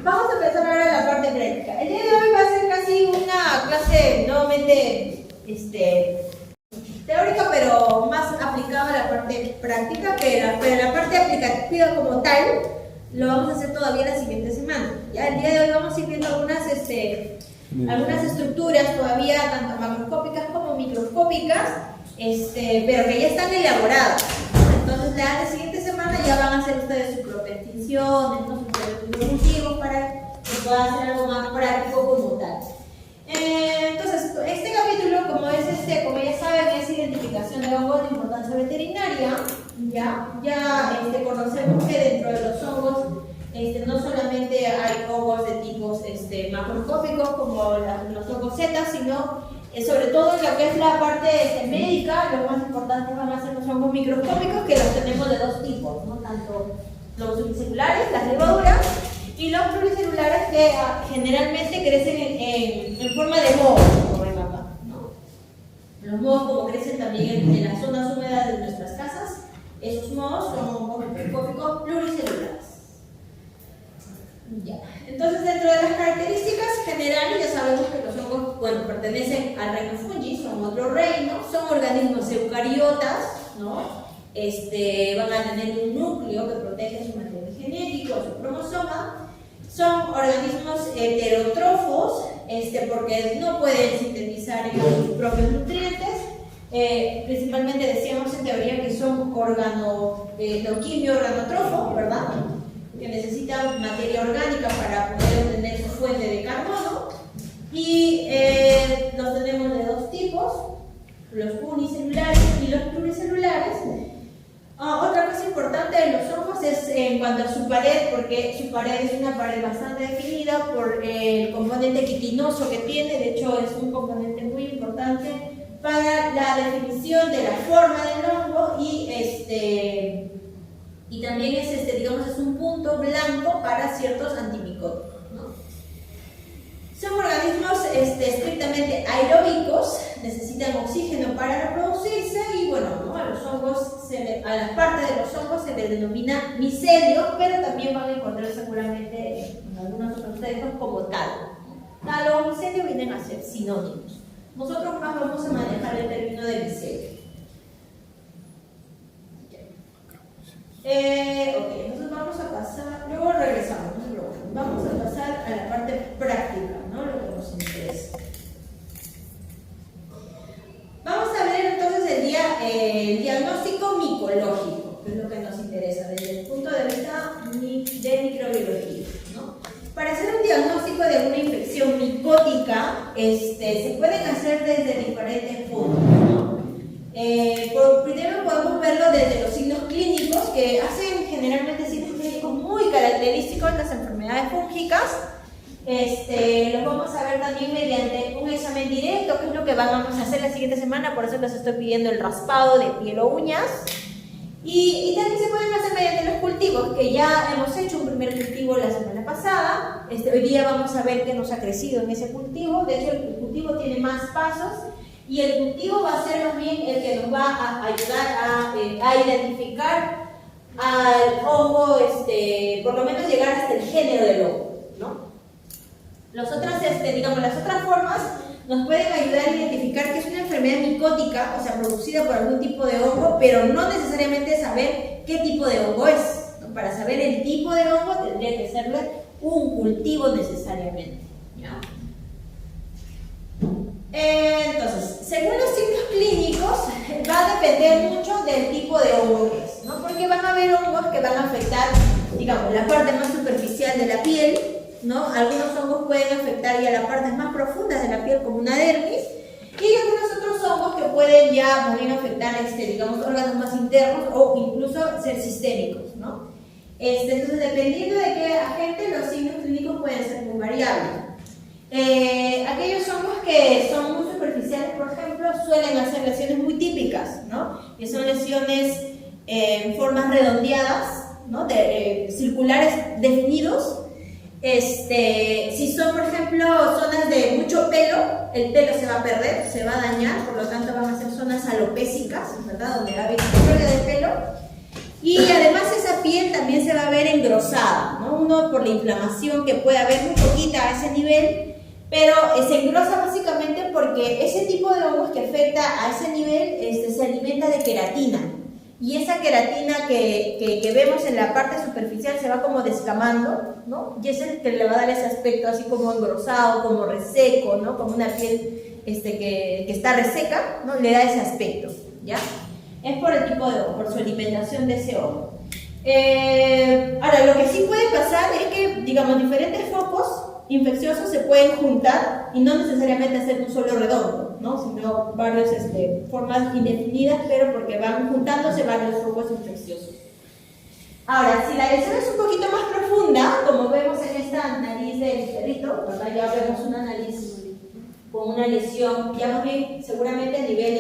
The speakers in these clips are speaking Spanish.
Vamos a empezar ahora la parte práctica. El día de hoy va a ser casi una clase nuevamente teórica, pero más aplicada a la parte práctica, pero la parte aplicativa como tal lo vamos a hacer todavía la siguiente semana. Ya el día de hoy vamos a ir viendo algunas estructuras todavía tanto macroscópicas como microscópicas, pero que ya están elaboradas. Entonces la siguiente semana ya van a hacer ustedes su propia extinción, sus propios cultivos para que puedan hacer algo más práctico como tal. Entonces, este capítulo, como ya saben, es identificación de hongos de importancia veterinaria. Ya conocemos que dentro de los hongos no solamente hay hongos de tipos macroscópicos como los hongos Z, sino sobre todo en lo que es la parte médica, los más importantes van a ser los hongos microscópicos, que los tenemos de dos tipos, ¿no? Tanto los unicelulares, las levaduras, y los pluricelulares que generalmente crecen en forma de mohos, como ven acá, ¿no? Los mohos, como crecen también en las zonas húmedas de nuestras casas, esos mohos son hongos microscópicos pluricelulares. Ya. Entonces, dentro de las características generales, ya sabemos que los hongos, pertenecen al reino fungi, son otro reino, son organismos eucariotas, ¿no? Van a tener un núcleo que protege su material genético, su cromosoma. Son organismos heterótrofos, porque no pueden sintetizar sus propios nutrientes. Principalmente decíamos en teoría que son organoquimio organotrofo, ¿verdad? Que necesitan materia orgánica para poder obtener su fuente de carbono. Y los tenemos de dos tipos, los unicelulares y los pluricelulares. Otra cosa importante de los hongos es en cuanto a su pared, porque su pared es una pared bastante definida por el componente quitinoso que tiene. De hecho, es un componente muy importante para la definición de la forma del hongo y también es un punto blanco para ciertos antimicóticos, ¿no? Son organismos estrictamente aeróbicos, necesitan oxígeno para reproducirse y ¿no? A las partes de los hongos se les denomina micelio, pero también van a encontrar seguramente en algunos otros textos como talo. Talo o micelio vienen a ser sinónimos. Nosotros más vamos a manejar el término de micelio. Entonces vamos a pasar, luego regresamos, vamos a pasar a la parte práctica, ¿no? Lo que nos interesa. Vamos a ver entonces el diagnóstico micológico, que es lo que nos interesa desde el punto de vista de microbiología, ¿no? Para hacer un diagnóstico de una infección micótica, se pueden hacer desde diferentes puntos, ¿no? Primero podemos verlo desde los signos clínicos, que hacen generalmente signos clínicos muy característicos de las enfermedades fúngicas. Los vamos a ver también mediante un examen directo, que es lo que vamos a hacer la siguiente semana, por eso les estoy pidiendo el raspado de piel o uñas. Y también se pueden hacer mediante los cultivos, que ya hemos hecho un primer cultivo la semana pasada. Hoy día vamos a ver qué nos ha crecido en ese cultivo. De hecho, el cultivo tiene más pasos. Y el cultivo va a ser más bien el que nos va a ayudar a identificar al hongo, por lo menos llegar hasta el género del hongo, ¿no? Las otras formas nos pueden ayudar a identificar que es una enfermedad micótica, o sea, producida por algún tipo de hongo, pero no necesariamente saber qué tipo de hongo es, ¿no? Para saber el tipo de hongo tendría que serle un cultivo necesariamente, ¿ya? Entonces, según los signos clínicos, va a depender mucho del tipo de hongo que es, ¿no? Porque van a haber hongos que van a afectar, la parte más superficial de la piel, ¿no? Algunos hongos pueden afectar ya las partes más profundas de la piel, como una dermis, y algunos otros hongos que pueden ya más bien afectar, órganos más internos o incluso ser sistémicos, ¿no? Entonces, dependiendo de qué agente, los signos clínicos pueden ser muy variables. Aquellos hongos que son muy superficiales, por ejemplo, suelen hacer lesiones muy típicas, ¿no? Que son lesiones en formas redondeadas, ¿no? Circulares definidos. Si son, por ejemplo, zonas de mucho pelo, el pelo se va a perder, se va a dañar, por lo tanto van a ser zonas alopécicas, ¿verdad? Donde va a haber pérdida de pelo. Y además esa piel también se va a ver engrosada, ¿no? Uno por la inflamación que puede haber muy poquita a ese nivel, pero se engrosa básicamente porque ese tipo de hongos que afecta a ese nivel se alimenta de queratina. Y esa queratina que vemos en la parte superficial se va como descamando, ¿no? Y es el que le va a dar ese aspecto así como engrosado, como reseco, ¿no? Como una piel que está reseca, ¿no? Le da ese aspecto, ¿ya? Es por el tipo de hongo, por su alimentación de ese hongo. Ahora, lo que sí puede pasar es que, digamos, diferentes focos infecciosos se pueden juntar y no necesariamente hacer un solo redondo, ¿no? Sino varias formas indefinidas, pero porque van juntándose varios focos infecciosos. Ahora, si la lesión es un poquito más profunda, como vemos en esta nariz del perrito, ¿verdad? Ya vemos una nariz con una lesión, ya más bien seguramente a nivel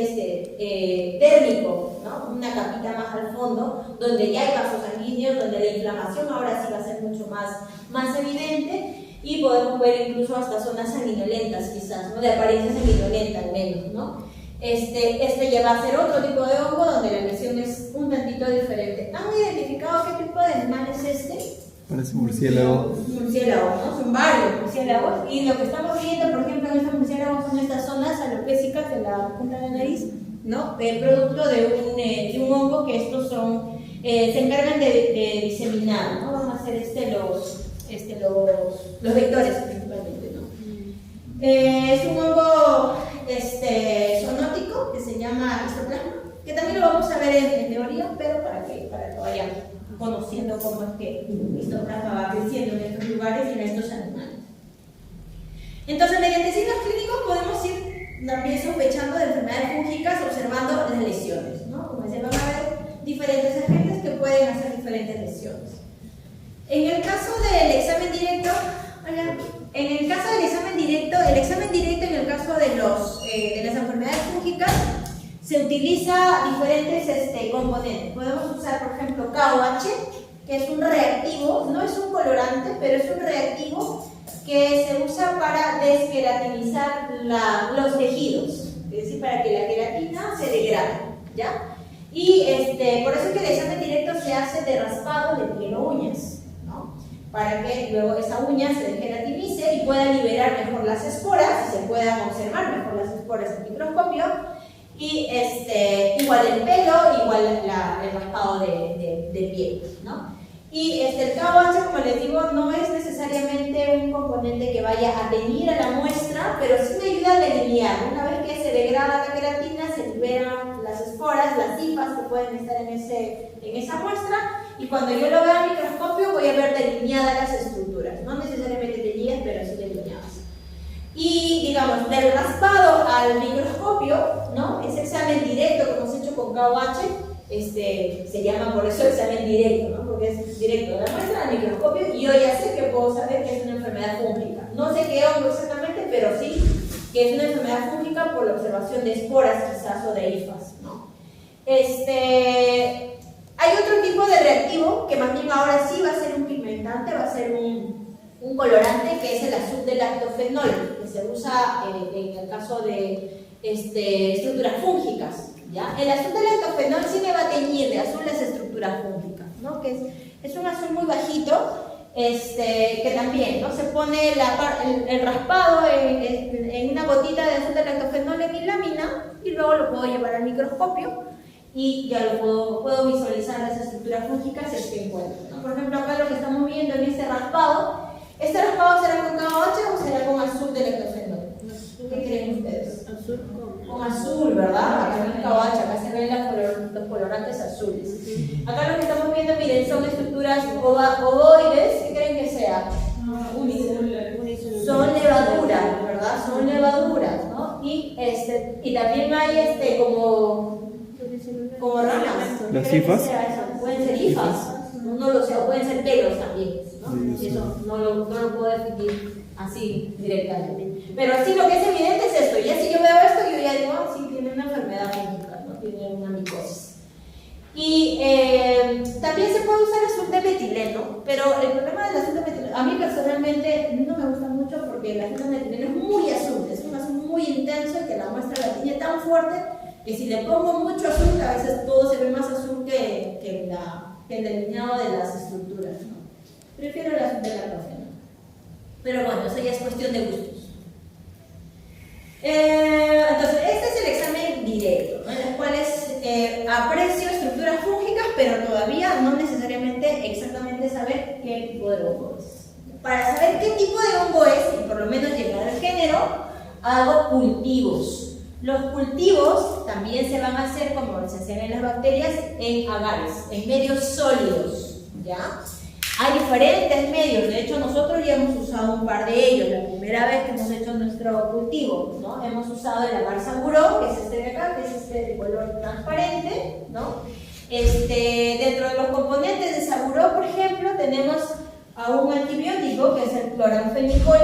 térmico, ¿no? Una capita más al fondo, donde ya hay vasos sanguíneos, donde la inflamación ahora sí va a ser mucho más evidente, y podemos ver incluso hasta zonas sanguinolentas quizás, ¿no? De apariencia sanguinolenta al menos, ¿no? Ya va a ser otro tipo de hongo donde la lesión es un tantito diferente. ¿Han identificado qué tipo de animal es este? Parece murciélago. Murciélago, ¿no? Son varios murciélagos. Y lo que estamos viendo, por ejemplo, en estos murciélagos son estas zonas alopésicas de la punta de la nariz, ¿no? Producto de un hongo que estos son, se encargan de diseminar, ¿no? Van a ser los vectores principalmente, ¿no? Es un hongo zoonótico que se llama histoplasma, que también lo vamos a ver en teoría, pero para que vayan conociendo cómo es que el histoplasma va creciendo en estos lugares y en estos animales. Entonces, mediante signos clínicos podemos ir también sospechando de enfermedades fúngicas observando las lesiones, ¿no? Como se van a ver diferentes agentes que pueden hacer diferentes lesiones. En el caso del examen directo, el examen directo en el caso de las enfermedades fúngicas se utiliza diferentes componentes. Podemos usar, por ejemplo, KOH, que es un reactivo, no es un colorante, pero es un reactivo que se usa para desqueratinizar los tejidos, es decir, para que la queratina se degrade, ¿ya? Y por eso es que el examen directo se hace de raspado de piel o uñas, ¿no? Para que luego esa uña se desqueratinice y pueda liberar mejor las esporas, y se puedan observar mejor las esporas en microscopio. Y igual el pelo, igual el raspado de piel, ¿no? Y el KOH, como les digo, no es necesariamente un componente que vaya a teñir a la muestra, pero sí me ayuda a delinear. Una vez que se degrada la queratina, se liberan las esporas, las hifas que pueden estar en esa muestra, y cuando yo lo vea al microscopio voy a ver delineadas las estructuras, no necesariamente teñidas, pero sí delineadas. Y digamos, del raspado al microscopio, ¿no? Ese examen directo que hemos hecho con KOH, se llama por eso examen directo, ¿no? Porque es directo de la muestra al microscopio, y yo ya sé que puedo saber que es una enfermedad fúngica. No sé qué hongo exactamente, pero sí que es una enfermedad fúngica por la observación de esporas quizás o de hifas, ¿no? Hay otro tipo de reactivo que más bien ahora sí va a ser un pigmentante, va a ser un colorante, que es el azul del lactofenol, que se usa en el caso de estructuras fúngicas, ¿ya? El azul del lactofenol sí me va a teñir de azul las estructuras fúngicas, ¿no? Que es un azul muy bajito, que también, ¿no? Se pone el raspado en una gotita de azul de lactofenol en mi lámina, y luego lo puedo llevar al microscopio y ya lo puedo visualizar las estructuras fúngicas si es que encuentro, ¿no? Por ejemplo, acá lo que estamos viendo en este raspado será con KOH o será con azul de lactofenol. ¿Qué creen ustedes? Con azul, ¿verdad? Acá no es KOH, acá se ven los colorantes azules. Acá lo que estamos viendo, miren, son estructuras ovoides. ¿Qué creen que sea? Son levaduras, ¿verdad? Son levaduras, ¿no? Y también hay como ramas. ¿Las hifas? Pueden ser hifas, no lo sé, o pueden ser pelos también, ¿no? Y eso no lo puedo definir así directamente. Pero sí, lo que es evidente es esto. Ya si yo veo esto, yo ya digo, sí, tiene una enfermedad fúngica, ¿no? Tiene una micosis. Y también se puede usar azul de metileno, pero el problema del azul de metileno, a mí personalmente no me gusta mucho porque el azul de metileno es muy azul, es un azul muy intenso y que la muestra la tiene tan fuerte que si le pongo mucho azul, a veces todo se ve más azul que que el delineado de las estructuras, ¿no? Prefiero la subdelatación. Pero bueno, eso ya es cuestión de gustos. Entonces, este es el examen directo, ¿no? En los cuales aprecio estructuras fúngicas, pero todavía no necesariamente exactamente saber qué tipo de hongo es. Para saber qué tipo de hongo es, y por lo menos llegar al género, hago cultivos. Los cultivos también se van a hacer, como se hacen en las bacterias, en agares, en medios sólidos, ¿ya? Hay diferentes medios, de hecho nosotros ya hemos usado un par de ellos, la primera vez que hemos hecho nuestro cultivo, ¿no? Hemos usado el agar Saguro, que es este de acá, que es este de color transparente, ¿no? Dentro de los componentes de Saguro, por ejemplo, tenemos a un antibiótico, que es el cloranfenicol,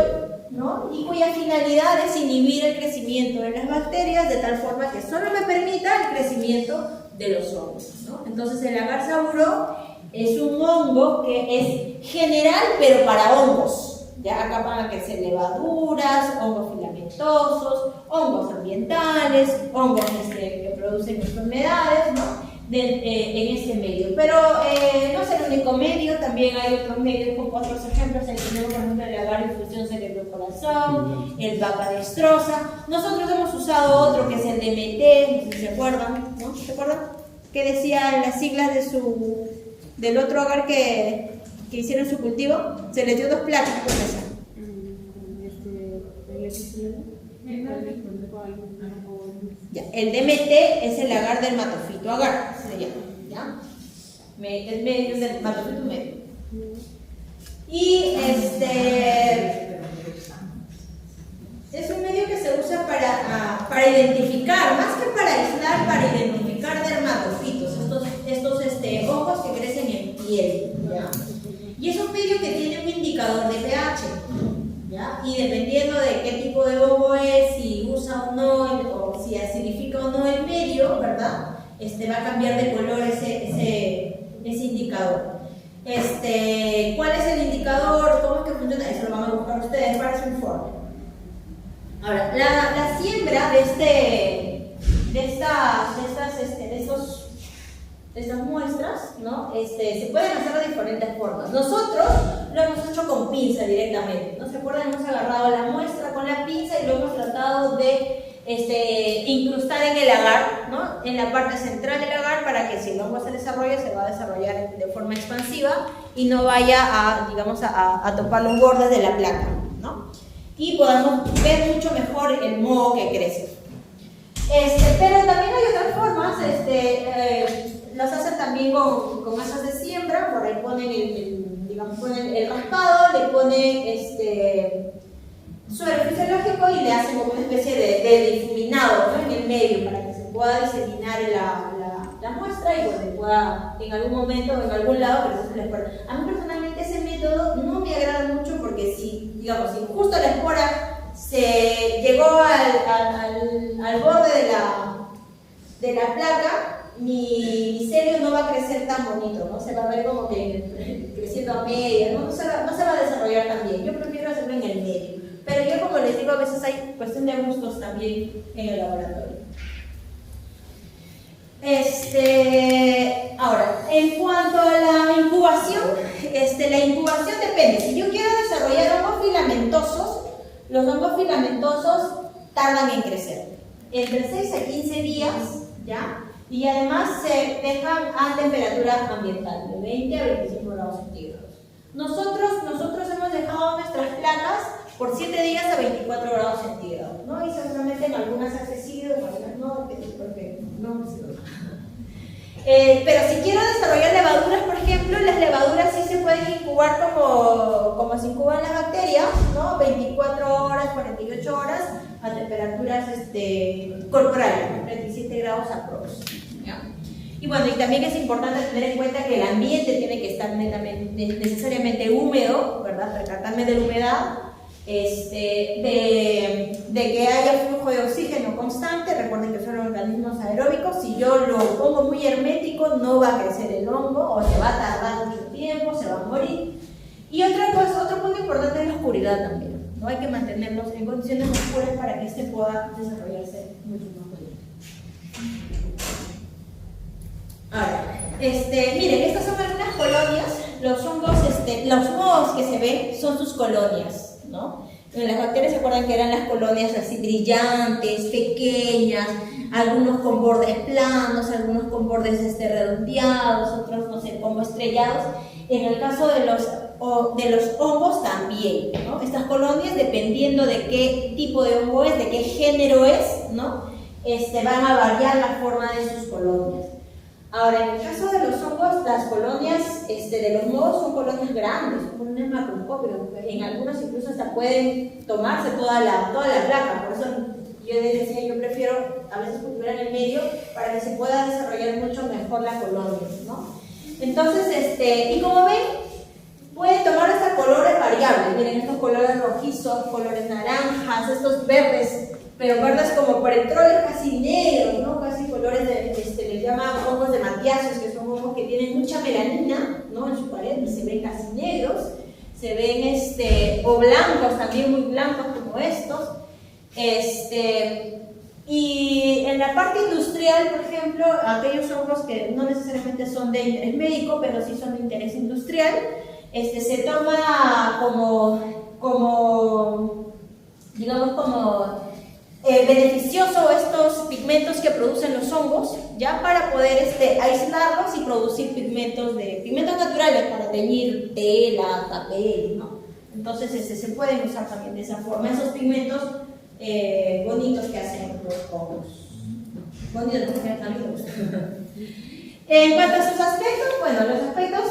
¿no? Y cuya finalidad es inhibir el crecimiento de las bacterias de tal forma que solo me permita el crecimiento de los hongos, ¿no? Entonces el agar Saguro es un hongo que es general, pero para hongos. Ya acá van a crecer levaduras, hongos filamentosos, hongos ambientales, hongos que producen enfermedades, ¿no? En este medio. Pero no es el único medio, también hay otros medios con otros ejemplos. Ahí tenemos, por ejemplo, el agar infusión cerebro-corazón, el vaca destroza. Nosotros hemos usado otro que es el DMT, no sé si se acuerdan, ¿no? ¿Se acuerdan? Que decía las siglas del otro agar que hicieron su cultivo. Se les dio 2 placas por esa. Ya, el DMT es el agar del matofito agar, se llama, ¿ya? El medio del matofito medio. Y es un medio que se usa para identificar, más que para aislar, para identificar dermatofitos, estos hongos que crecen en piel, ¿ya? Y es un medio que tiene un indicador de pH, ¿ya? Y dependiendo de qué tipo de hongo es, si usa o no, o si acidifica o no el medio, ¿verdad? Va a cambiar de color ese indicador. ¿Cuál es el indicador? ¿Cómo es que funciona? Eso lo van a buscar ustedes para su informe. Ahora, la siembra de estas muestras, ¿no? Se pueden hacer de diferentes formas. Nosotros lo hemos hecho con pinza directamente, ¿no? ¿Se acuerdan? Hemos agarrado la muestra con la pinza y lo hemos tratado de incrustar en el agar, ¿no? En la parte central del agar, para que si el hongo se desarrolla, se va a desarrollar de forma expansiva y no vaya a topar los bordes de la placa, ¿no? Y podamos ver mucho mejor el moho que crece. Pero también hay otras formas, las hacen también con masas de siembra. Por ahí ponen el raspado, le ponen suero fisiológico y le hacen como una especie de difuminado, ¿no? En el medio, para que se pueda diseminar la muestra y bueno, pueda en algún momento o en algún lado crecer la espora. A mí personalmente ese método no me agrada mucho, porque si justo la espora se llegó al borde de la placa, mi micelio no va a crecer tan bonito, ¿no? Se va a ver como que creciendo a media, no se va a desarrollar tan bien. Yo prefiero hacerlo en el medio. Pero yo, como les digo, a veces hay cuestión de gustos también en el laboratorio. Ahora, en cuanto a la incubación, la incubación depende. Si yo quiero desarrollar hongos filamentosos, los hongos filamentosos tardan en crecer entre 6 a 15 días, ¿ya? Y además se dejan a temperatura ambiental, de 20 a 25 grados centígrados. Nosotros hemos dejado nuestras placas por 7 días a 24 grados centígrados, ¿no? Y seguramente en algunas accesibles, en algunas no, porque no sirve. Pero si quiero desarrollar levaduras, por ejemplo, las levaduras sí se pueden incubar como se incuban las bacterias, ¿no? 24 horas, 48 horas a temperaturas corporales, 37 grados aproximadamente. Y bueno, y también es importante tener en cuenta que el ambiente tiene que estar necesariamente húmedo, ¿verdad? Percatarme de la humedad, de que haya flujo de oxígeno constante. Recuerden que son organismos aeróbicos. Si yo lo pongo muy hermético, no va a crecer el hongo, o se va a tardar mucho tiempo, se va a morir. Y otro punto importante es la oscuridad también, ¿no? Hay que mantenerlos en condiciones oscuras para que pueda desarrollarse mucho más bien. Ahora, Miren, estas son algunas colonias. Los hongos, los mohos que se ven son sus colonias, ¿no? Las bacterias, ¿se acuerdan que eran las colonias así brillantes, pequeñas, algunos con bordes planos, algunos con bordes redondeados, otros, no sé, como estrellados? En el caso de los hongos también, ¿no? Estas colonias, dependiendo de qué tipo de hongo es, de qué género es, ¿no? Van a variar la forma de sus colonias. Ahora, en el caso de los hongos, las colonias de los mohos son colonias grandes, son colonias macroscópicas, en algunos incluso hasta pueden tomarse toda la placa. Por eso yo decía, yo prefiero a veces cultivar en el medio para que se pueda desarrollar mucho mejor la colonia, ¿no? Entonces, y como ven, pueden tomar hasta colores variables. Miren, estos colores rojizos, colores naranjas, estos verdes, pero verdes como perentroles, casi negros, ¿no? Casi colores les llaman hongos de matiáceos, que son hongos que tienen mucha melanina, ¿no? En su pared, y se ven casi negros. Se ven o blancos, también muy blancos como estos. Y en la parte industrial, por ejemplo, aquellos hongos que no necesariamente son de interés médico, pero sí son de interés industrial, se toma digamos, como beneficioso estos pigmentos que producen los hongos, ya para poder aislarlos y producir pigmentos naturales para teñir tela, papel, ¿no? Entonces se pueden usar también de esa forma esos pigmentos bonitos que hacen los hongos. Bonitos, porque a mí me gustan. En cuanto a sus aspectos, bueno, los aspectos,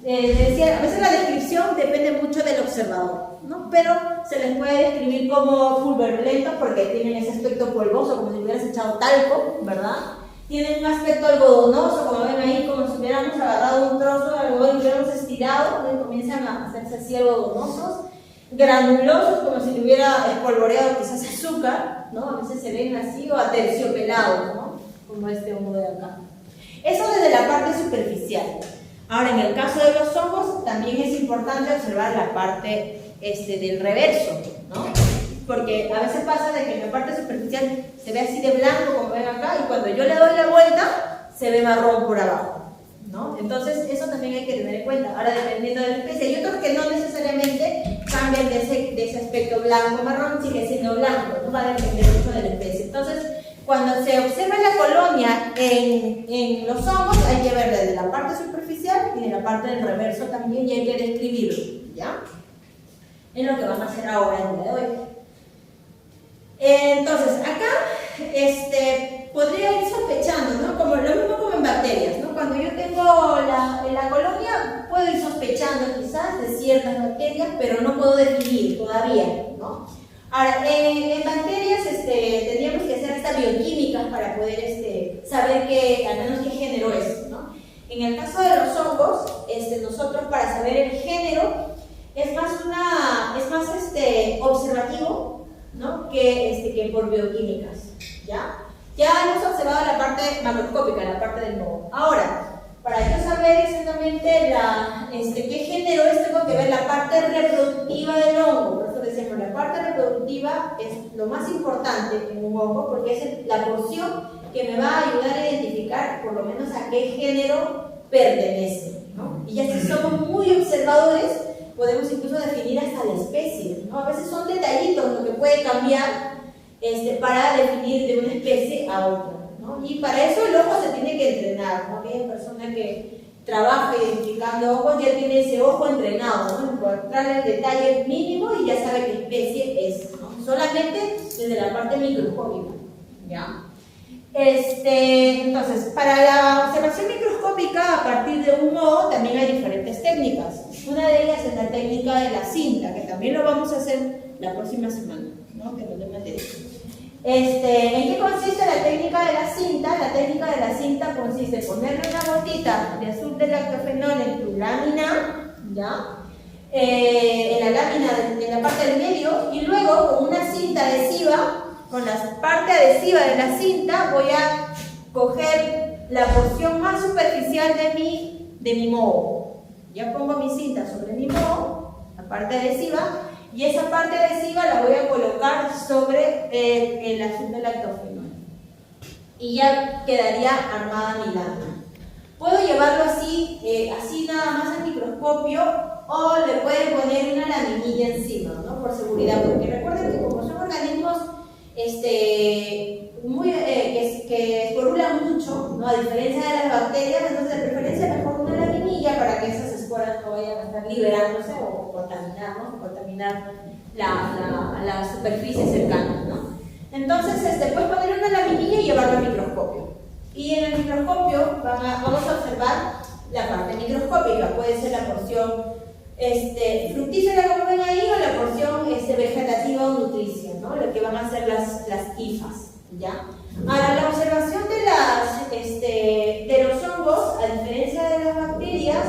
decía, a veces la descripción depende mucho del observador, ¿no? Pero se les puede describir como pulverulentos porque tienen ese aspecto polvoso, como si hubieras echado talco, ¿verdad? Tienen un aspecto algodonoso, como ven ahí, como si hubiéramos agarrado un trozo de algodón y hubiéramos estirado, y comienzan a hacerse así algodonosos. Granulosos, como si le hubiera espolvoreado quizás azúcar, ¿no? A veces se ven así, o aterciopelados, ¿no? Como este hongo de acá. Eso desde la parte superficial. Ahora, en el caso de los hongos, también es importante observar la parte del reverso, ¿no? Porque a veces pasa de que en la parte superficial se ve así de blanco, como ven acá, y cuando yo le doy la vuelta, se ve marrón por abajo, ¿no? Entonces, eso también hay que tener en cuenta. Ahora, dependiendo de la especie, hay otros que no necesariamente cambian de ese aspecto blanco-marrón, sigue siendo blanco, no va a depender mucho de la especie. Entonces, cuando se observa la colonia en los hongos, hay que ver desde la parte superficial y de la parte del reverso también, y hay que describirlo, ¿ya? Es lo que vamos a hacer ahora el día de hoy. Entonces, acá podría ir sospechando, ¿no? Como lo mismo como en bacterias, ¿no? Cuando yo tengo la colonia, puedo ir sospechando quizás de ciertas bacterias, pero no puedo definir todavía, ¿no? Ahora, en bacterias tendríamos que hacer hasta bioquímicas para poder saber al menos qué género es, ¿no? En el caso de los hongos, nosotros para saber el género es más observativo, ¿no? que por bioquímicas, ¿ya? Ya hemos observado la parte macroscópica, la parte del moho. Ahora, para yo saber exactamente qué género es, tengo que ver la parte reproductiva del hongo. Por eso decimos, la parte reproductiva es lo más importante en un hongo, porque es la porción que me va a ayudar a identificar por lo menos a qué género pertenece, ¿no? Y ya si somos muy observadores, podemos incluso definir hasta la especie, ¿no? A veces son detallitos lo que puede cambiar para definir de una especie a otra, ¿no? Y para eso el ojo se tiene que entrenar, ¿no? Aquella persona que trabaja identificando hongos ya tiene ese ojo entrenado, ¿no? Encontrar el detalle mínimo y ya sabe qué especie es, ¿no? Solamente desde la parte microscópica, ¿ya? Entonces, para la observación microscópica a partir de un moho también hay diferentes técnicas. Una de ellas es la técnica de la cinta, que también lo vamos a hacer la próxima semana, ¿no? Que nos dé material. ¿En qué consiste la técnica de la cinta? La técnica de la cinta consiste en ponerle una gotita de azul de lactofenol en tu lámina, ¿ya? En la lámina, en la parte del medio, y luego con una cinta adhesiva, con la parte adhesiva de la cinta, voy a coger la porción más superficial de mi moho. Ya pongo mi cinta sobre mi moho, la parte adhesiva, y esa parte adhesiva la voy a colocar sobre el azul de lactofenol. Y ya quedaría armada mi lámina. Puedo llevarlo así, así nada más al microscopio, o le pueden poner una laminilla encima, ¿no? Por seguridad, porque recuerden que como son organismos que esporulan mucho, ¿no? A diferencia de las bacterias, entonces de preferencia mejor una laminilla para que esas esporas no vayan a estar liberándose o contaminar, ¿no? Contaminar las superficies cercanas, ¿no? Entonces, puedes poner una laminilla y llevarlo al microscopio. Y en el microscopio vamos a observar la parte microscópica, puede ser la porción fructífera, como ven ahí, o la porción vegetativa o nutricia, ¿no? Lo que van a ser las hifas, ¿ya? Ahora, la observación de los hongos, a diferencia de las bacterias,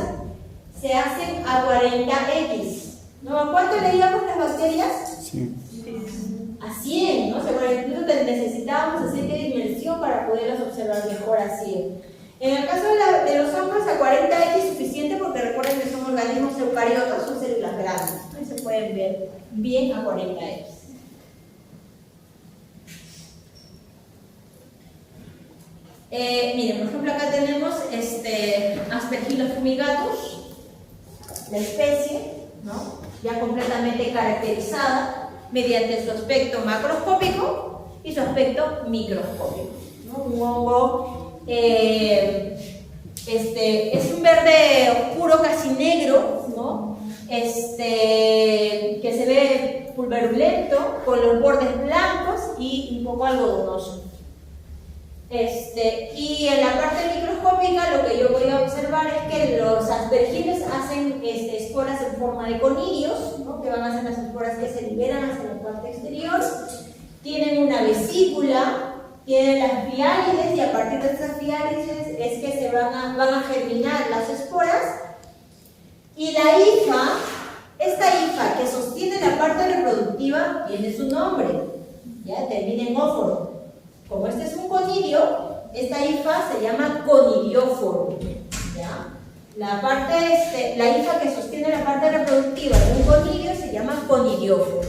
se hacen a 40x. ¿No? ¿A cuánto leíamos las bacterias? Sí. A 100, ¿no? Incluso necesitábamos hacer de dimensión para poderlas observar mejor a 100. En el caso de los hongos, a 40x es suficiente porque recuerden que son organismos eucariotas, son células grandes, ¿no? Y se pueden ver bien a 40x. Miren, por ejemplo, acá tenemos Aspergillus fumigatus, la especie, ¿no? Ya completamente caracterizada mediante su aspecto macroscópico y su aspecto microscópico, ¿no? Un hongo es un verde oscuro, casi negro, ¿no? Que se ve pulverulento, con los bordes blancos y un poco algodonoso. Y en la parte microscópica lo que yo voy a observar es que los aspergillus hacen esporas en forma de conirios, ¿no? Que van a ser las esporas que se liberan hacia la parte exterior. Tienen una vesícula, tienen las fiálides, y a partir de estas fiálides es que se van a germinar las esporas. Y la hifa, esta hifa que sostiene la parte reproductiva, tiene su nombre, ya termina en óforo. Como este es un conidio, esta hifa se llama conirióforo, ¿ya? La hifa que sostiene la parte reproductiva de un conidio se llama conirióforo.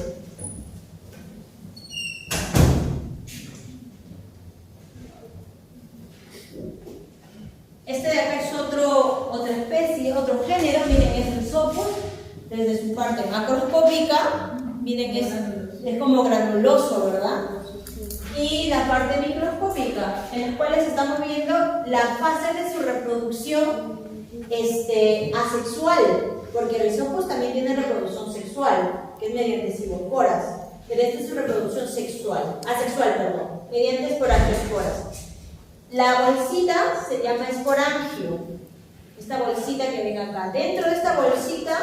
Este de acá es otra especie, otro género. Miren, es el Rhizopus, desde su parte macroscópica, miren que es como granuloso, ¿verdad? Y la parte microscópica, en las cuales estamos viendo la fase de su reproducción asexual, porque el Rhizopus también tiene reproducción sexual, que es mediante cigosporas, pero esta es su reproducción asexual, mediante esporangiosporas. La bolsita se llama esporangio, esta bolsita que ven acá. Dentro de esta bolsita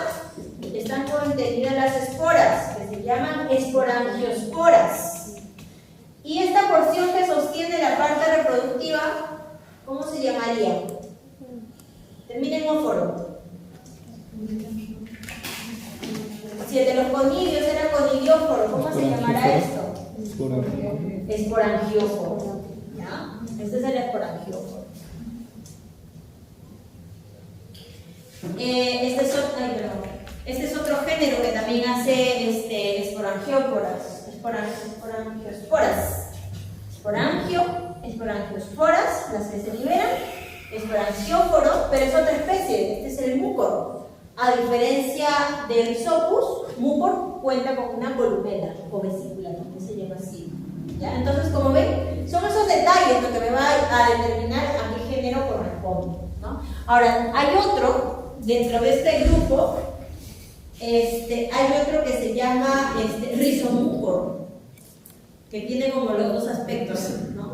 están contenidas las esporas, que se llaman esporangiosporas. Y esta porción que sostiene la parte reproductiva, ¿cómo se llamaría? Termina en óforo. Si el de los conidios era conidióforo, ¿cómo se llamará esto? Esporangióforo. ¿Ya? Este es el esporangióforo. Este es otro género que también hace esporangiosporas. Esporangiosporas, las que se liberan, esporangióforo, pero es otra especie, este es el múcor. A diferencia del Rhizopus, múcor cuenta con una columela o vesícula, también se llama así. ¿Ya? Entonces, como ven, son esos detalles lo que me va a determinar a qué género corresponde, ¿no? Ahora, hay otro, dentro de este grupo, hay otro que se llama rizomúcor, que tiene como los dos aspectos, ¿no?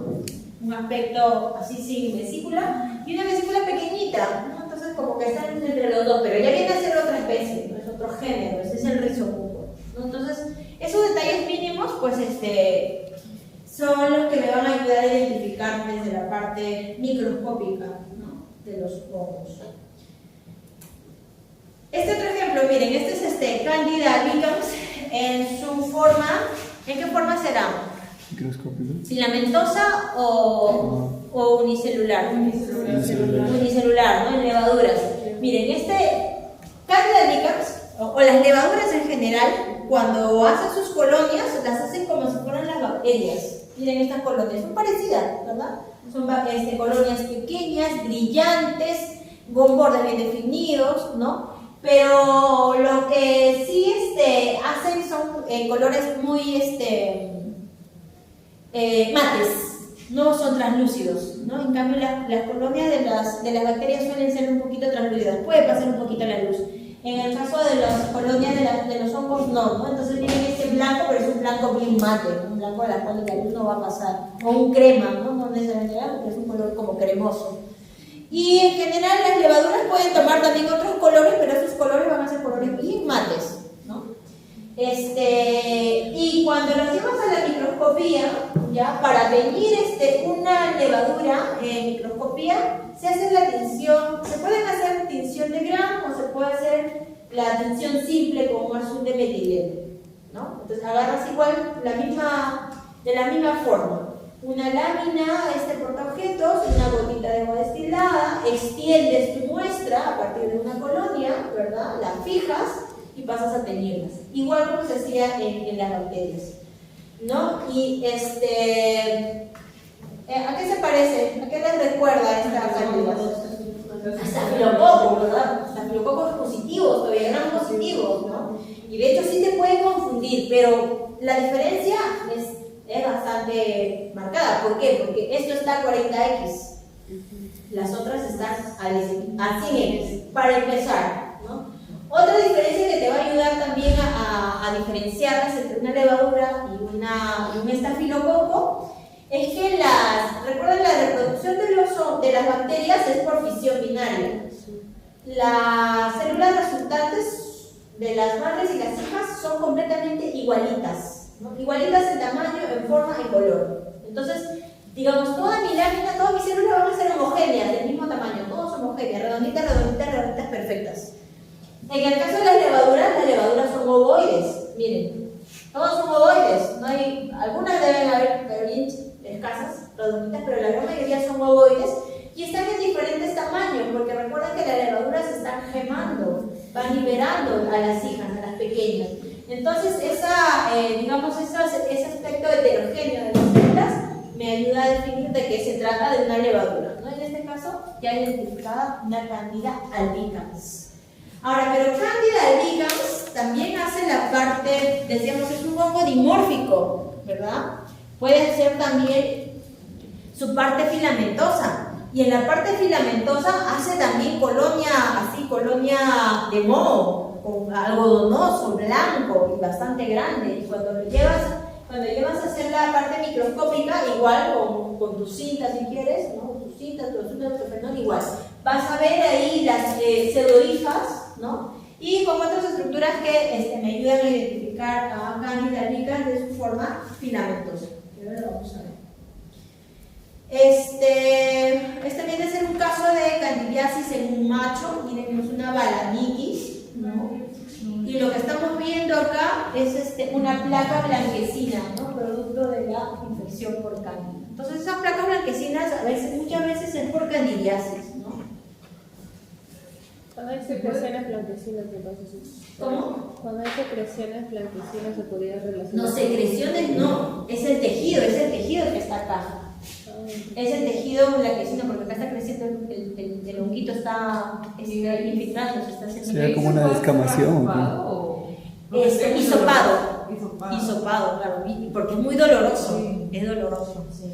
Un aspecto así sin vesícula y una vesícula pequeñita, ¿no? Entonces como que están entre los dos, pero ya viene a ser otra especie, ¿no? Es otro género, ese es el rizomúcor, ¿no? Entonces esos detalles mínimos pues son los que me van a ayudar a identificar desde la parte microscópica, ¿no? De los hongos. Este otro ejemplo, miren, este es Candida albicans en su forma. ¿En qué forma será? Microscópico. ¿Filamentosa o unicelular? Unicelular, ¿no? En levaduras. Miren, Candida albicans, o las levaduras en general, cuando hacen sus colonias, las hacen como si fueran las bacterias. Miren estas colonias, son parecidas, ¿verdad? Son colonias pequeñas, brillantes, con bordes bien definidos, ¿no? Pero lo que sí hacen son colores muy mates, no son translúcidos, ¿no? En cambio las colonias de las bacterias suelen ser un poquito translúcidas, puede pasar un poquito la luz. En el caso de las colonias de los hongos no, entonces tienen este blanco, pero es un blanco bien mate, un blanco a la cual la luz no va a pasar, o un crema, no necesariamente blanco, porque es un color como cremoso. Y en general las levaduras pueden tomar también otros colores, pero esos colores van a ser colores bien mates, ¿no? Y cuando los llevas a la microscopía, ya para teñir una levadura en microscopía, se hace la tinción, se pueden hacer tinción de Gram o se puede hacer la tinción simple con un azul de metileno, ¿no? Entonces agarras igual de la misma forma. Una lámina, portaobjetos, una gotita de agua destilada, extiendes tu muestra a partir de una colonia, ¿verdad? La fijas y pasas a teñirlas. Igual como se hacía en las bacterias, ¿no? Y ¿a qué se parece? ¿A qué les recuerda esta cándida? A estafilococos, ¿verdad? Estafilococos positivos, todavía eran positivos, ¿no? Y de hecho sí te puede confundir, pero la diferencia es bastante marcada. ¿Por qué? Porque esto está a 40X, las otras están a 100X, para empezar, ¿no? Otra diferencia que te va a ayudar también a diferenciarlas entre una levadura y un estafilococo es que recuerden, la reproducción de las bacterias es por fisión binaria. Las células resultantes de las madres y las hijas son completamente igualitas, ¿no? Igualitas en tamaño, en forma, en color. Entonces, digamos, toda mi lámina, todas mis células van a ser homogéneas, del mismo tamaño, todas homogéneas, redonditas, redonditas, redonditas, perfectas. En el caso de las levaduras son ovoides, miren, todas son ovoides, no hay, algunas deben haber, pero bien escasas, redonditas, pero la gran mayoría son ovoides y están en diferentes tamaños, porque recuerden que las levaduras se están gemando, van liberando a las hijas, a las pequeñas. Entonces, ese aspecto heterogéneo de las células me ayuda a definir de qué se trata de una levadura, ¿no? En este caso, ya identificada una Candida albicans. Ahora, pero Candida albicans también hace la parte, decíamos, es un hongo dimórfico, ¿verdad? Puede ser también su parte filamentosa. Y en la parte filamentosa hace también colonia de moho, con algodonoso, blanco y bastante grande. Y cuando llevas a hacer la parte microscópica, igual con tu cinta si quieres, ¿no? Tu cinta, tu azúcar, tu fenol, igual. Vas a ver ahí las pseudohifas, ¿no? Y con otras estructuras que me ayudan a identificar a Candida albicans de su forma filamentosa. Ahora lo vamos a ver. Viene a ser un caso de candidiasis en un macho. Miren, es una balanitis, ¿no? Y lo que estamos viendo acá es una placa blanquecina, ¿no? Producto de la infección por cándida. Entonces esas placas blanquecinas muchas veces es por candidiasis, ¿no? Cuando hay secreciones blanquecinas, ¿qué pasa? ¿Cómo? Cuando hay secreciones blanquecinas se podría relacionar. No, secreciones no, es el tejido que está acá. Es el tejido blanquecino, porque acá está creciendo el honguito, está infiltrando, se está haciendo. ¿Sería como una descamación? Hisopado, claro, porque es muy doloroso, es doloroso, sí.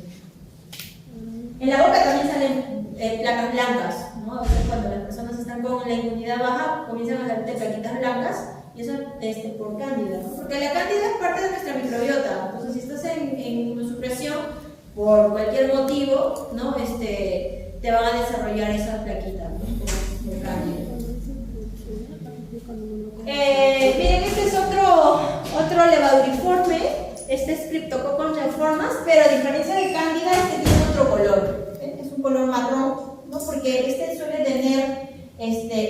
En la boca también salen placas blancas, ¿no? A veces cuando las personas están con la inmunidad baja, comienzan a salir plaquitas blancas, y eso es por cándida, ¿no? Porque la cándida es parte de nuestra microbiota, entonces si estás en inmunosupresión, por cualquier motivo, ¿no? Te van a desarrollar esas plaquitas, ¿no? Por cándida. Miren, este es otro levaduriforme, este es Cryptococcus reformas, pero a diferencia de cándida, tiene otro color, es un color marrón, ¿no? Porque suele tener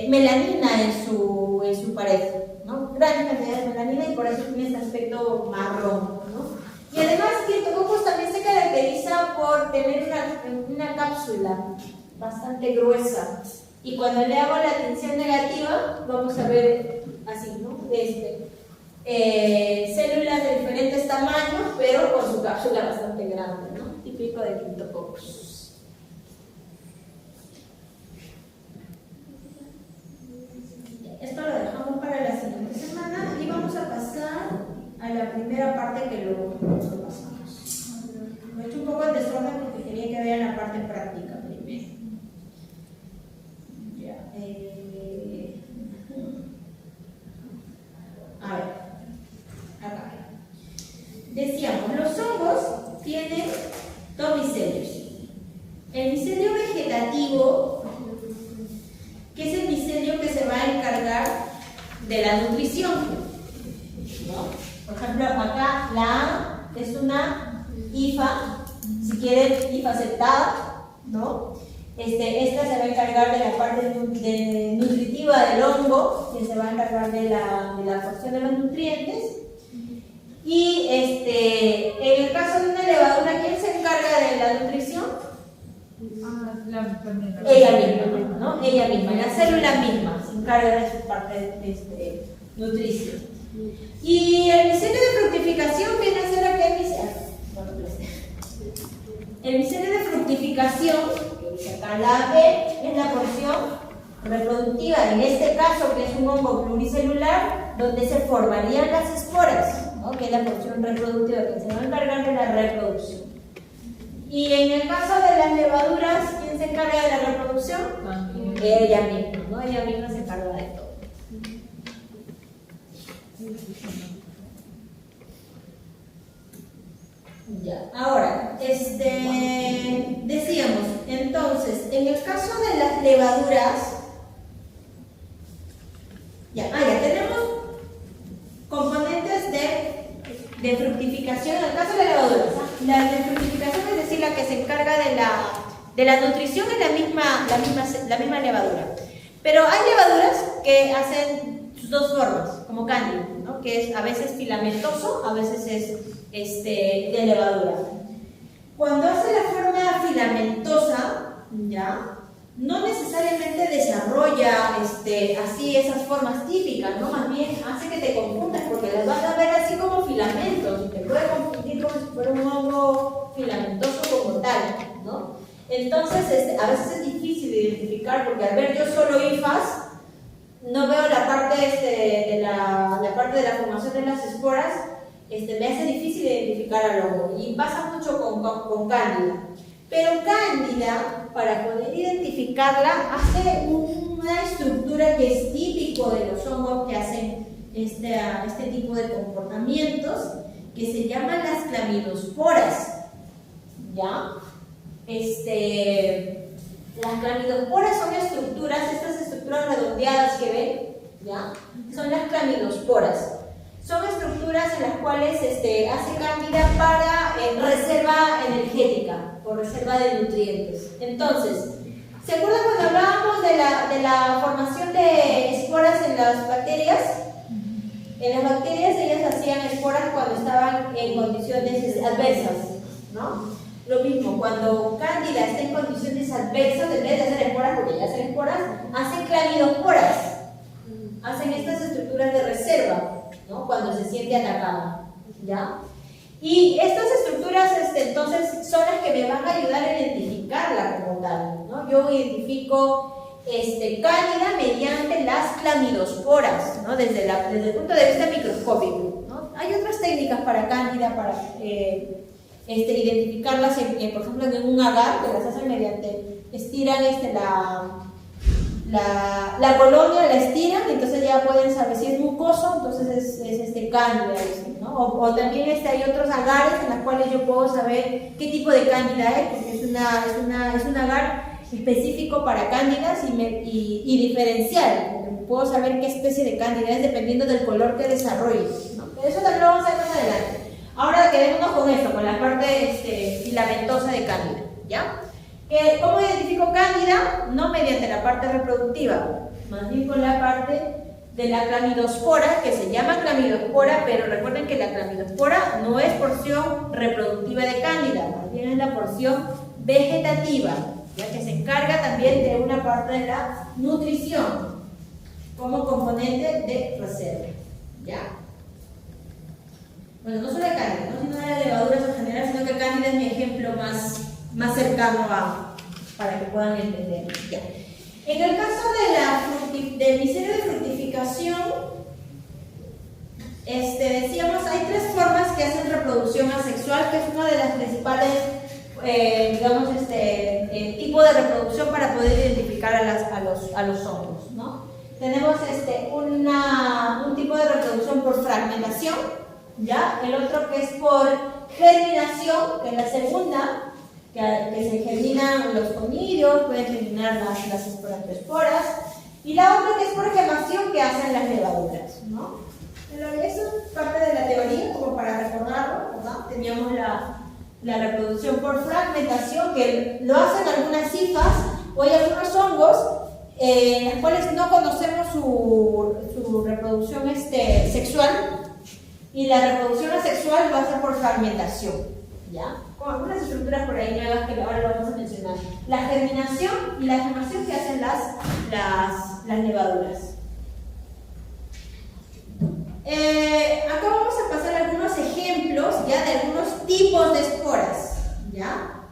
melanina en su pared, ¿no? Gran cantidad de melanina y por eso tiene este aspecto marrón, ¿no? Y además, Cryptococcus también se caracteriza por tener una cápsula bastante gruesa. Y cuando le hago la tinción negativa, vamos a ver así, ¿no? Células de diferentes tamaños, pero con su cápsula bastante grande, ¿no? Típico de Cryptococcus. Esto lo dejamos para la siguiente semana y vamos a pasar a la primera parte que luego pasamos. Lo he hecho un poco en desorden porque quería que vean la parte práctica primero. Ya, a ver, acá. Decíamos, los hongos tienen dos micelios. El micelio vegetativo, que es el micelio que se va a encargar de la nutrición, ¿no? Por ejemplo, acá la A es una hifa, si quieren hifa aceptada, ¿no? Esta se va a encargar de la parte nutritiva del hongo, que se va a encargar de la absorción de los nutrientes. Y en el caso de una levadura, ¿quién se encarga de la nutrición? Ella misma, ¿no? Ella misma, la célula misma se encarga de su parte nutricia. Y el micelio de fructificación viene a ser aquel micelio. El micelio de fructificación, que acá la B, es la porción reproductiva, en este caso, que es un hongo pluricelular, donde se formarían las esporas, ¿no? Que es la porción reproductiva, que se va a encargar de la reproducción. Y en el caso de las levaduras, ¿quién se encarga de la reproducción? Ella misma, ¿no? Ella misma se encarga de todo. Ya, ahora, decíamos, entonces, en el caso de las levaduras, ya tenemos componentes de fructificación, en el caso de las levaduras, la de fructificación es decir, la que se encarga de la nutrición es la misma levadura. Pero hay levaduras que hacen sus dos formas, como cándida, ¿no? Que es a veces filamentoso, a veces es de levadura. Cuando hace la forma filamentosa, ¿ya? No necesariamente desarrolla así esas formas típicas, ¿no? Más bien hace que te confundas, porque las vas a ver así como filamentos, y te puede confundir como si fuera un hongo filamentoso como tal, ¿no? Entonces, a veces es difícil de identificar, porque al ver yo solo hifas, no veo la parte de la formación de las esporas, me hace difícil identificar al hongo, y pasa mucho con cándida. Pero cándida, para poder identificarla, hace una estructura que es típico de los hongos que hacen este tipo de comportamientos, que se llaman las clamidosporas, ¿ya? Las clamidosporas son estas estructuras redondeadas que ven, ¿ya? Son las clamidosporas. Son estructuras en las cuales hace cándida para reserva energética o reserva de nutrientes. Entonces, ¿se acuerdan cuando hablábamos de la formación de esporas en las bacterias? En las bacterias ellas hacían esporas cuando estaban en condiciones adversas, ¿no? Lo mismo, cuando cándida está en condiciones adversas, en vez de hacer esporas, porque ya hacen esporas, hacen clamidosporas. Hacen estas estructuras de reserva, ¿no? Cuando se siente atacada, ¿ya? Y estas estructuras entonces son las que me van a ayudar a identificarla como tal, ¿no? Yo identifico cándida mediante las clamidosporas, ¿no? Desde el punto de vista microscópico, ¿no? Hay otras técnicas para cándida, para identificarlas, por ejemplo, en un agar, que las hacen mediante, estiran la colonia, la estiran, y entonces ya pueden saber si es mucoso, entonces es cándida, ¿no? O también hay otros agares en los cuales yo puedo saber qué tipo de cándida es, porque es un agar específico para cándidas y diferencial, porque puedo saber qué especie de cándida es dependiendo del color que desarrolle, ¿no? Pero eso también lo vamos a ver más adelante. Ahora quedémonos con esto, con la parte filamentosa de cándida, ¿ya? ¿Cómo identifico cándida? No mediante la parte reproductiva, más bien con la parte de la clamidospora, que se llama clamidospora, pero recuerden que la clamidospora no es porción reproductiva de cándida, más bien es la porción vegetativa, ya que se encarga también de una parte de la nutrición como componente de reserva, ¿ya? bueno, no solo de cándida, ¿no? Sino de las levaduras en general, sino que cándida es mi ejemplo más cercano para que puedan entender. Ya. En el caso del micelio de fructificación, decíamos, hay 3 formas que hacen reproducción asexual, que es una de las principales, tipos de reproducción para poder identificar a los hongos, ¿no? Tenemos un tipo de reproducción por fragmentación, ¿ya? El otro que es por germinación, que es la segunda, que se germinan los conidios, pueden germinar las esporangiosporas, y la otra que es por gemación, que hacen las levaduras, ¿no? Pero eso es parte de la teoría, como para recordarlo, ¿verdad? Teníamos la reproducción por fragmentación, que lo hacen algunas hifas, o hay algunos hongos, en las cuales no conocemos su reproducción sexual, y la reproducción asexual lo hace por fragmentación, ¿ya? Con algunas estructuras por ahí nuevas que ahora lo vamos a mencionar. La germinación y la gemación que hacen las levaduras. Acá vamos a pasar algunos ejemplos ya de algunos tipos de esporas, ¿ya?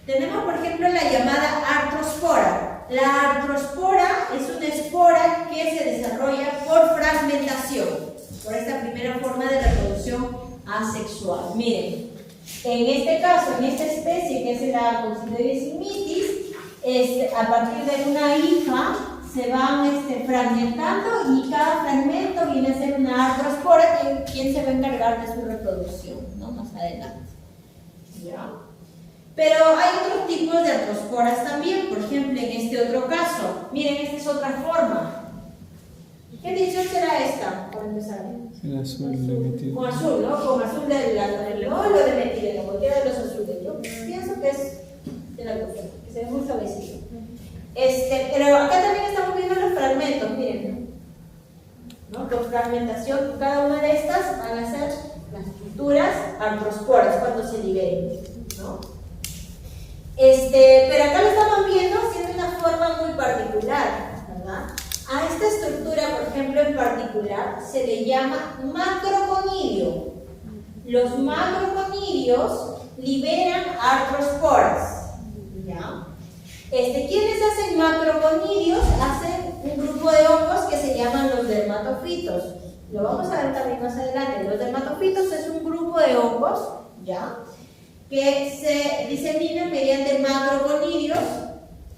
Tenemos, por ejemplo, la llamada artrospora. La artrospora es una espora que se desarrolla por fragmentación, por esta primera forma de reproducción asexual. Miren, en este caso, en esta especie que es la Coccidioides immitis, a partir de una hifa se van fragmentando y cada fragmento viene a ser una artrospora quien se va a encargar de su reproducción, ¿no? Más adelante. ¿Ya? Pero hay otros tipos de artrosporas también, por ejemplo, en este otro caso. Miren, esta es otra forma. ¿Qué edición será esta, por empezar? El azul de metileno. Con azul, ¿no? Con azul del o lo de metileno, cualquiera de los azules. Yo pienso que es de la cosa, que se ve muy suavecito. Pero acá también estamos viendo los fragmentos, miren, ¿no? Por fragmentación, cada una de estas van a ser las estructuras artrosporas cuando se liberen, ¿no? Pero acá lo estamos viendo haciendo una forma muy particular, ¿verdad? A esta estructura, por ejemplo, en particular, se le llama macroconidio. Los macroconidios liberan artrosporas, ¿ya? ¿Quiénes hacen macroconidios? Hacen un grupo de hongos que se llaman los dermatofitos. Lo vamos a ver también más adelante. Los dermatofitos es un grupo de hongos, ¿ya?, que se diseminan mediante macroconidios,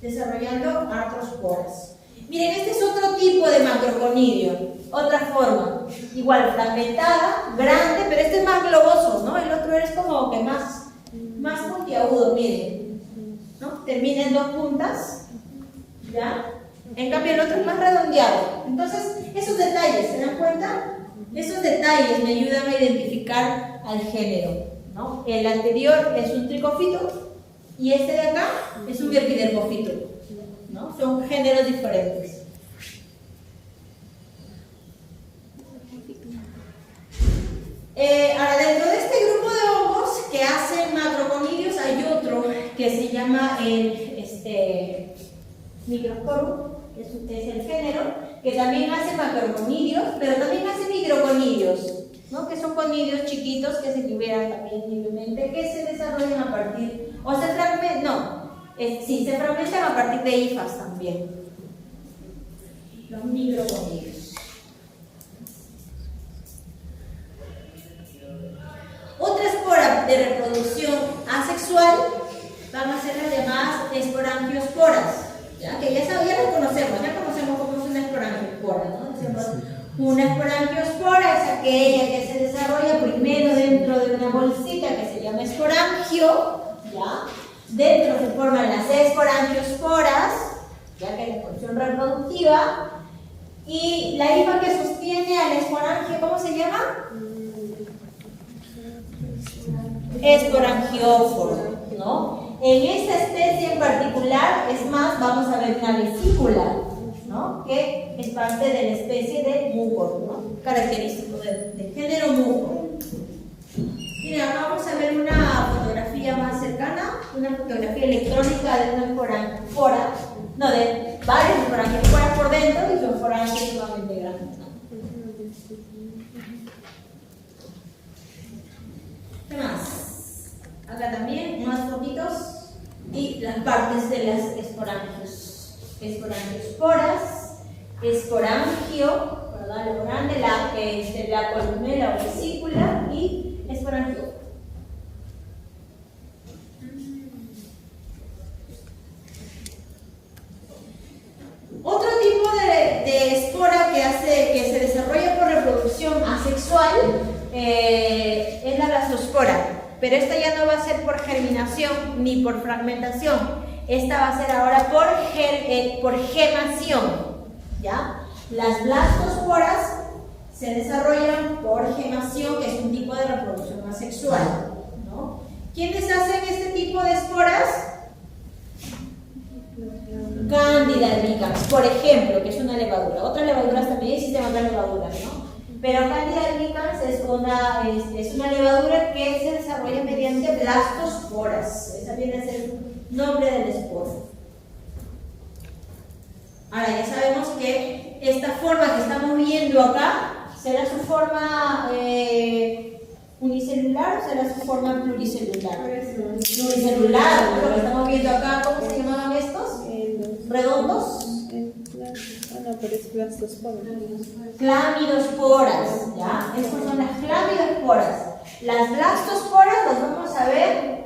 desarrollando artrosporas. Miren, este es otro tipo de macroconidio, otra forma, igual fragmentada, grande, pero este es más globoso, ¿no? El otro es como que más puntiagudo, miren, ¿no? Termina en 2 puntas, ¿ya? En cambio el otro es más redondeado. Entonces, esos detalles, ¿se dan cuenta? Esos detalles me ayudan a identificar al género, ¿no? El anterior es un tricofito y este de acá es un epidermofito, ¿no? Son géneros diferentes. Ahora, dentro de este grupo de hongos que hacen macroconidios hay otro que se llama el Microsporum, que es el género, que también hace macroconidios, pero también hace microconidios, ¿no? Que son conidios chiquitos que se liberan también libremente, que se desarrollan a partir, o se fragmentan, se fragmentan a partir de hifas también. Los microconidios. Otra espora de reproducción asexual van a ser las llamadas esporangiosporas, ¿ya? Que ya lo conocemos, cómo es una esporangiospora, ¿no? Decimos, una esporangiospora es aquella que se desarrolla primero dentro de una bolsita que se llama esporangio, ¿ya? Dentro se forman las esporangiosporas, ya que es la función reproductiva, y la hifa que sostiene al esporangio, ¿cómo se llama? Esporangióforo, ¿no? En esta especie en particular, es más, vamos a ver una vesícula, ¿no? Que es parte de la especie de Mucor, ¿no? Característico del género Mucor. Miren, acá vamos a ver una fotografía más cercana, una fotografía electrónica de una esporangiófora, no, de varias esporangiosporas por dentro y su esporangio sumamente grande, ¿no? y las partes de las esporangios. Esporangiosporas, esporangio, ¿verdad? Lo grande, la columela o vesícula y esporangio. Otro tipo de espora que se desarrolla por reproducción asexual es la blastospora, pero esta ya no va a ser por germinación ni por fragmentación, esta va a ser ahora por gemación, ¿ya? Las blastosporas se desarrollan por gemación, que es un tipo de reproducción asexual, ¿no? ¿Quiénes hacen este tipo de esporas? Cándida albicans, por ejemplo, que es una levadura. Otras levaduras también existen otras levaduras, ¿no? Pero Cándida albicans es una levadura que se desarrolla mediante blastosporas. Esa viene a ser el nombre del esporo. Ahora ya sabemos que esta forma que estamos viendo acá será su forma unicelular o será su forma pluricelular. Pluricelular, lo que estamos viendo acá, ¿cómo se llamaban estos? Redondos. No, pero es blastospora. Clamidosporas, ¿ya? Estas son las clamidosporas. Las blastosporas las vamos a ver,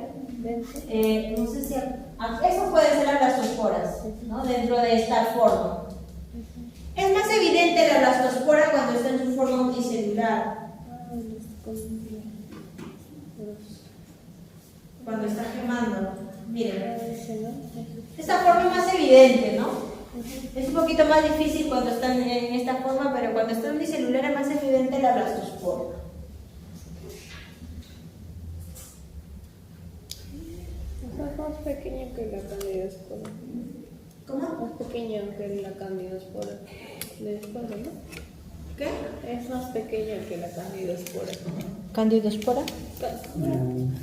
no sé si, eso puede ser las blastosporas, ¿no? Dentro de esta forma. Es más evidente la blastospora cuando está en su forma unicelular. Cuando está gemando. Miren. Esta forma es más evidente, ¿no? Es un poquito más difícil cuando están en esta forma, pero cuando está unicelular es más evidente la blastospora. Es más pequeño que la candidospora. ¿Cómo? Más pequeño que la candidospora. De espora, ¿no? ¿Qué? Es más pequeño que la candidospora. ¿Candidospora?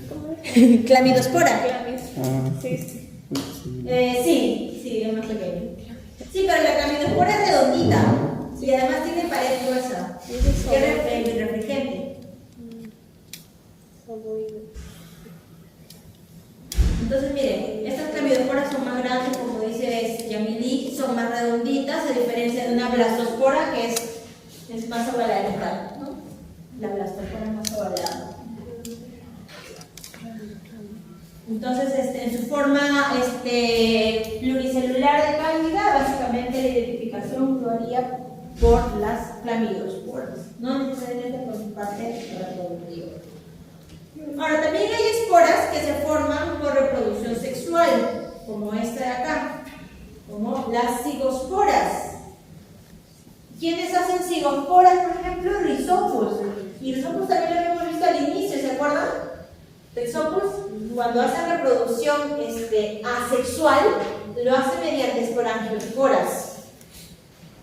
¿Cómo es? Clamidospora. Sí. Sí, es más pequeño. Sí, pero la clamidospora es redondita y además tiene pared gruesa. Que es refringente. Entonces, miren, estas clamidosporas son más grandes, como dice Yamili, son más redonditas, a diferencia de una blastospora que es más ovalada, ¿no? La blastospora es más ovalada. Entonces, en su forma pluricelular de cándida, básicamente la identificación lo haría por las clamidosporas, no necesariamente por su parte reproductiva. Ahora, también hay esporas que se forman por reproducción sexual, como esta de acá, como las cigosporas. ¿Quiénes hacen cigosporas? Por ejemplo, Rhizopus. Y Rhizopus también lo habíamos visto al inicio, ¿se acuerdan? Rhizopus, cuando hace reproducción asexual, lo hace mediante esporangiosporas.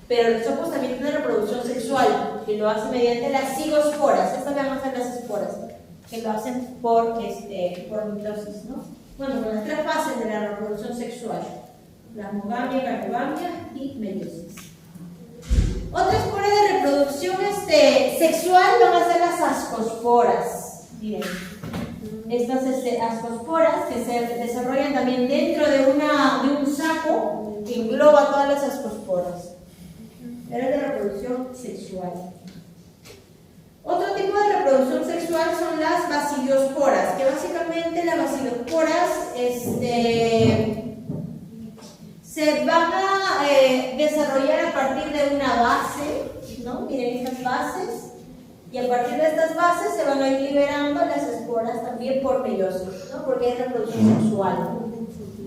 Pero Rhizopus también tiene reproducción sexual, que lo hace mediante las cigosporas. Estas van a ser las esporas, que lo hacen por mitosis, ¿no? Bueno, con las tres fases de la reproducción sexual: plasmogamia, carnogamia y meiosis. Otra espora de reproducción sexual van a ser las ascosporas. Miren, estas ascosporas que se desarrollan también dentro de un saco que engloba todas las ascosporas. Era de reproducción sexual. Otro tipo de reproducción sexual son las baciliosporas, que básicamente las baciliosporas se van a desarrollar a partir de una base, ¿no? Miren estas bases, y a partir de estas bases se van a ir liberando las esporas también por meiosis, ¿no? Porque es reproducción sexual,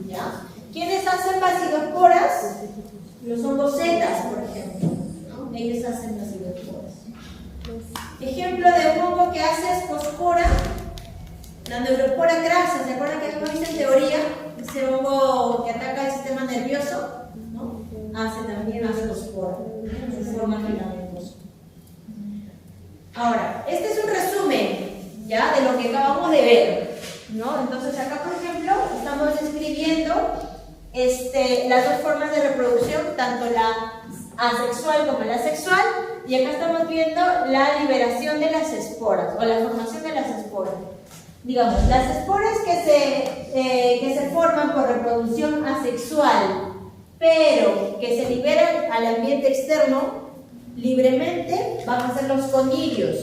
¿ya? ¿Quiénes hacen baciliosporas? Los hongocetas, por ejemplo, ¿no? Ellos hacen baciliosporas. Ejemplo de un hongo que hace escospora, la neuropora crasa. ¿Se acuerdan que habíamos visto en teoría? Ese hongo que ataca el sistema nervioso, ¿no? Hace también ascospora, ¿no? Se forma filamentoso. Ahora, este es un resumen ya de lo que acabamos de ver, ¿no? Entonces acá, por ejemplo, estamos describiendo las dos formas de reproducción, tanto la asexual como la sexual, y acá estamos viendo la liberación de las esporas o la formación de las esporas. digamos, las esporas que se forman por reproducción asexual, pero que se liberan al ambiente externo libremente, van a ser los conilios,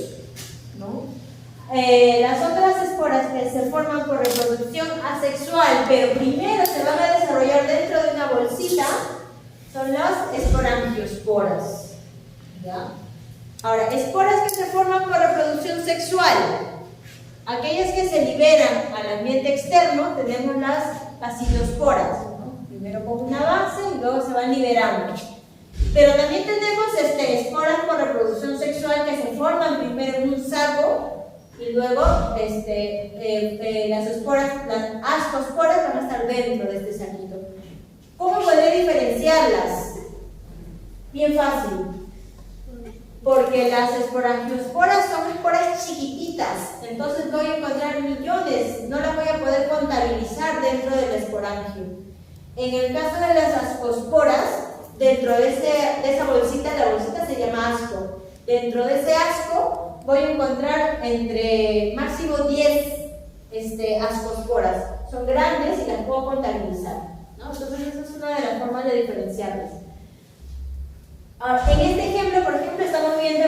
¿no? Las otras esporas que se forman por reproducción asexual, pero primero se van a desarrollar dentro de una bolsita, son las esporangiosporas, ¿ya? Ahora, esporas que se forman por reproducción sexual, aquellas que se liberan al ambiente externo, tenemos las basilosporas, ¿no? Primero con una base y luego se van liberando. Pero también tenemos esporas por reproducción sexual que se forman primero en un saco y luego las esporas, las ascosporas van a estar dentro de este saquito. ¿Cómo poder diferenciarlas? Bien fácil. Porque las esporangiosporas son esporas chiquititas, entonces voy a encontrar millones, no las voy a poder contabilizar dentro del esporangio. En el caso de las ascosporas, dentro de esa bolsita, la bolsita se llama asco. Dentro de ese asco voy a encontrar entre máximo 10 ascosporas. Son grandes y las puedo contabilizar, ¿no? Entonces esa es una de las formas de diferenciarlas. Ahora, en este ejemplo, por ejemplo, estamos viendo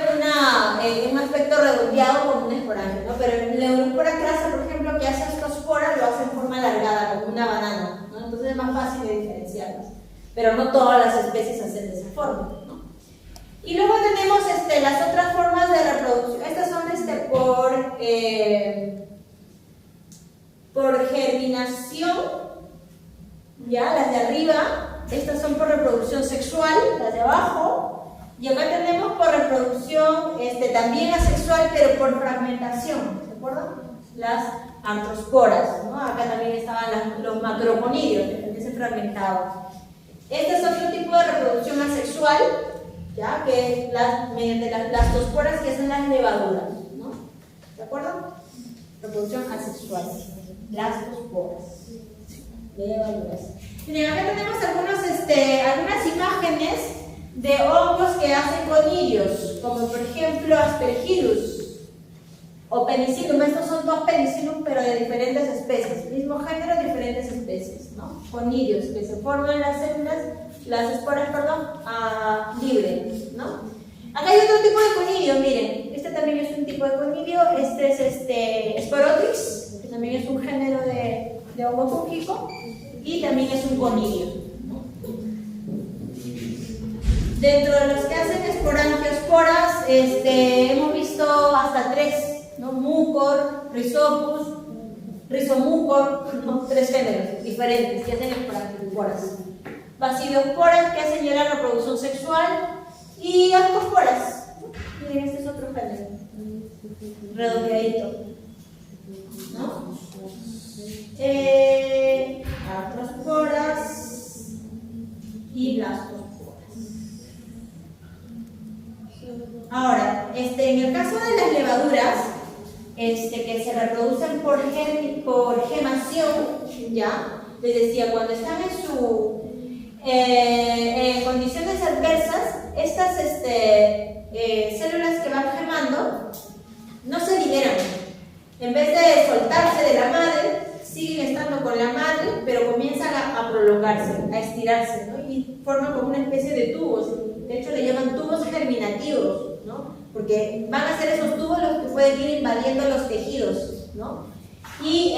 un aspecto redondeado como un esporangio, ¿no? Pero en la Eurospora crasa, por ejemplo, que hace ascospora, lo hace en forma alargada, como una banana, ¿no? Entonces es más fácil de diferenciarlas. Pero no todas las especies hacen de esa forma, ¿no? Y luego tenemos las otras formas de reproducción. Estas son por germinación, ya, las de arriba. Estas son por reproducción sexual, las de abajo. Y acá tenemos por reproducción también asexual, pero por fragmentación, ¿se acuerdan? Las artrosporas, ¿no? Acá también estaban los macroponidios, que se fragmentaban. Este es otro tipo de reproducción asexual, ¿ya? Que mediante las blastosporas, que son las levaduras, ¿no? ¿De acuerdo? Reproducción asexual, blastosporas, levaduras. Miren, acá tenemos algunas imágenes de hongos que hacen conillos, como por ejemplo Aspergillus o Penicillium. Estos son dos Penicillium, pero de diferentes especies, mismo género, diferentes especies, ¿no? Conillos que se forman las células, las esporas, libres, ¿no? Acá hay otro tipo de conilio, miren, este también es un tipo de conilio, este es Sporotrix, que también es un género de hongo fúngico. Y también es un conilio, ¿no? Dentro de los que hacen esporangiosporas, hemos visto hasta 3, ¿no? Mucor, Rhizopus, Rhizomucor, ¿no? 3 géneros diferentes que hacen esporangiosporas. Basilosporas que hacen ya la reproducción sexual y ascosporas, ¿no? Miren, este es otro género, redondeadito, ¿no? Artrosporas y blastosporas. Ahora, en el caso de las levaduras, que se reproducen por gemación, ¿ya? Les decía, cuando están en condiciones adversas, estas células que van gemando no se liberan. En vez de soltarse de la madre, siguen estando con la madre, pero comienzan a prolongarse, a estirarse, ¿no? Y forman como una especie de tubos. De hecho, le llaman tubos germinativos, ¿no? Porque van a ser esos tubos los que pueden ir invadiendo los tejidos, ¿no? Y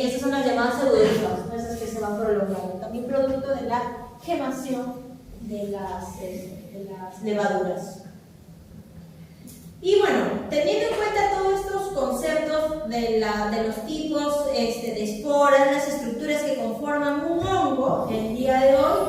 esas son las llamadas pseudodifas, ¿no? Esas que se van prolongando. También producto de la gemación de las levaduras. Y bueno, teniendo en cuenta todos estos conceptos de los tipos de esporas, las estructuras que conforman un hongo, el día de hoy,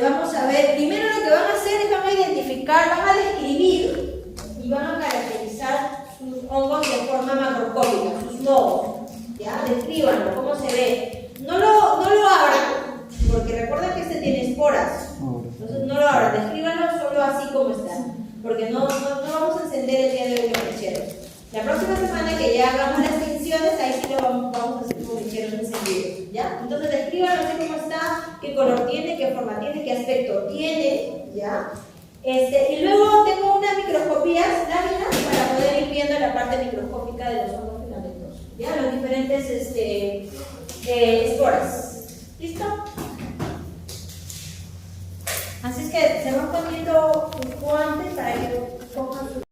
vamos a ver, primero lo que van a hacer es van a identificar, van a describir y van a caracterizar sus hongos de forma macroscópica, sus nodos, ¿ya? Descríbanlo, cómo se ve. No lo abran, porque recuerden que tiene esporas, entonces no lo abran, descríbanlo solo así como está. Porque no vamos a encender el día de hoy los mecheros. La próxima semana que ya hagamos las tensiones, ahí sí lo vamos a hacer con mecheros encendidos, ¿ya? Entonces descríbanlo así como está, qué color tiene, qué forma tiene, qué aspecto tiene, ¿ya? Y luego tengo unas microscopías láminas para poder ir viendo la parte microscópica de los hongos filamentosos. ¿ya? Los diferentes esporas. ¿Listo? Así es que se van poniendo sus guantes para que cojan su